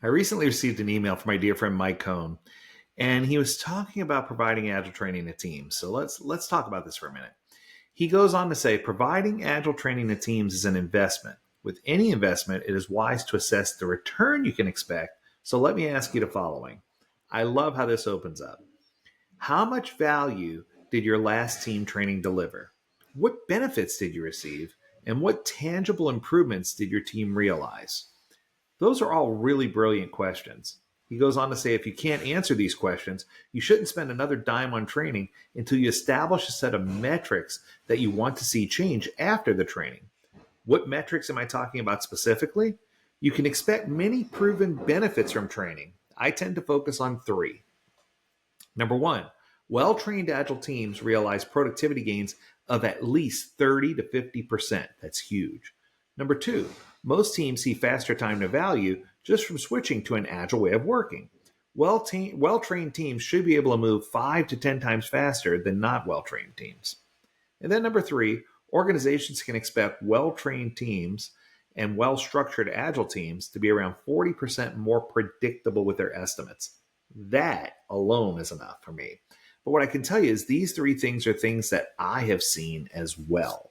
I recently received an email from my dear friend Mike Cohn, and he was talking about providing agile training to teams. So let's talk about this for a minute. He goes on to say, providing agile training to teams is an investment. With any investment, it is wise to assess the return you can expect. So let me ask you the following. I love how this opens up. How much value did your last team training deliver? What benefits did you receive? And what tangible improvements did your team realize? Those are all really brilliant questions. He goes on to say if you can't answer these questions, you shouldn't spend another dime on training until you establish a set of metrics that you want to see change after the training. What metrics am I talking about specifically? You can expect many proven benefits from training. I tend to focus on three. Number one, well trained agile teams realize productivity gains of at least 30 to 50%. That's huge. Number two, most teams see faster time to value just from switching to an agile way of working. Well trained teams should be able to move 5 to 10 times faster than not well trained teams. And then number three, organizations can expect well trained teams and well structured agile teams to be around 40% more predictable with their estimates. That alone is enough for me. But what I can tell you is these three things are things that I have seen as well.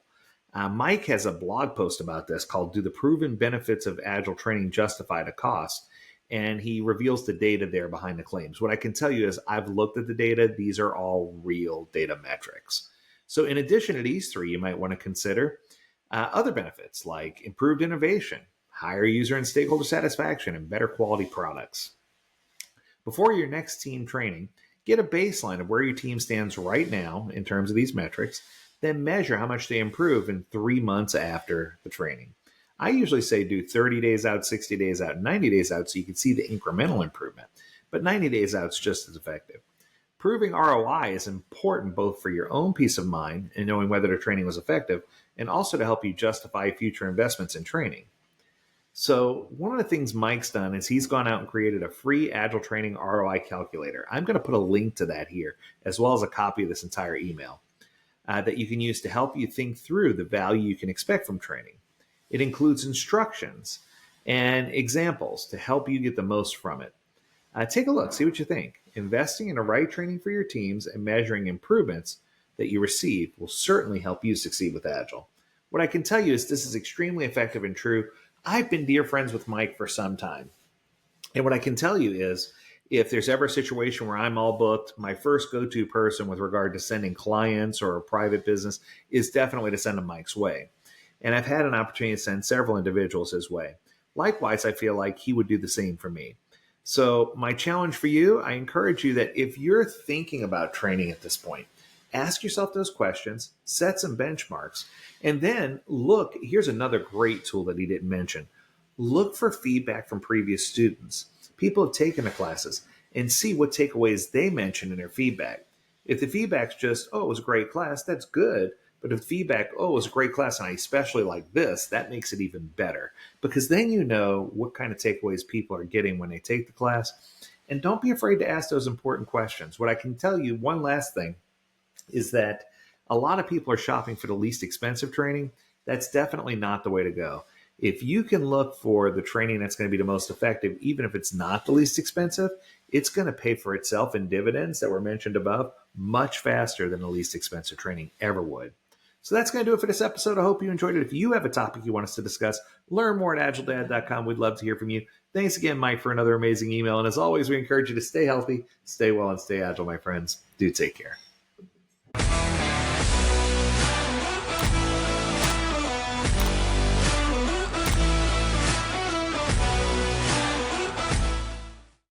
Mike has a blog post about this called Do the Proven Benefits of Agile Training Justify the Cost? And he reveals the data there behind the claims. What I can tell you is I've looked at the data. These are all real data metrics. So in addition to these three, you might want to consider other benefits like improved innovation, higher user and stakeholder satisfaction, and better quality products. Before your next team training, get a baseline of where your team stands right now in terms of these metrics, then measure how much they improve in 3 months after the training. I usually say do 30 days out, 60 days out, 90 days out so you can see the incremental improvement, but 90 days out is just as effective. Proving ROI is important both for your own peace of mind and knowing whether the training was effective, and also to help you justify future investments in training. So one of the things Mike's done is he's gone out and created a free Agile training ROI calculator. I'm going to put a link to that here, as well as a copy of this entire email that you can use to help you think through the value you can expect from training. It includes instructions and examples to help you get the most from it. Take a look, see what you think. Investing in the right training for your teams and measuring improvements that you receive will certainly help you succeed with Agile. What I can tell you is this is extremely effective and true. I've been dear friends with Mike for some time. And what I can tell you is if there's ever a situation where I'm all booked, my first go-to person with regard to sending clients or a private business is definitely to send them Mike's way. And I've had an opportunity to send several individuals his way. Likewise, I feel like he would do the same for me. So my challenge for you, I encourage you that if you're thinking about training at this point, ask yourself those questions, set some benchmarks, and then look, here's another great tool that he didn't mention. Look for feedback from previous students. People have taken the classes and see what takeaways they mention in their feedback. If the feedback's just, oh, it was a great class, that's good. But if feedback, oh, it was a great class and I especially like this, that makes it even better. Because then you know what kind of takeaways people are getting when they take the class. And don't be afraid to ask those important questions. What I can tell you, one last thing, is that a lot of people are shopping for the least expensive training. That's definitely not the way to go. If you can look for the training that's going to be the most effective, even if it's not the least expensive, it's going to pay for itself in dividends that were mentioned above much faster than the least expensive training ever would. So that's going to do it for this episode. I hope you enjoyed it. If you have a topic you want us to discuss, learn more at AgileDad.com. We'd love to hear from you. Thanks again, Mike, for another amazing email. And as always, we encourage you to stay healthy, stay well, and stay agile, my friends. Do take care.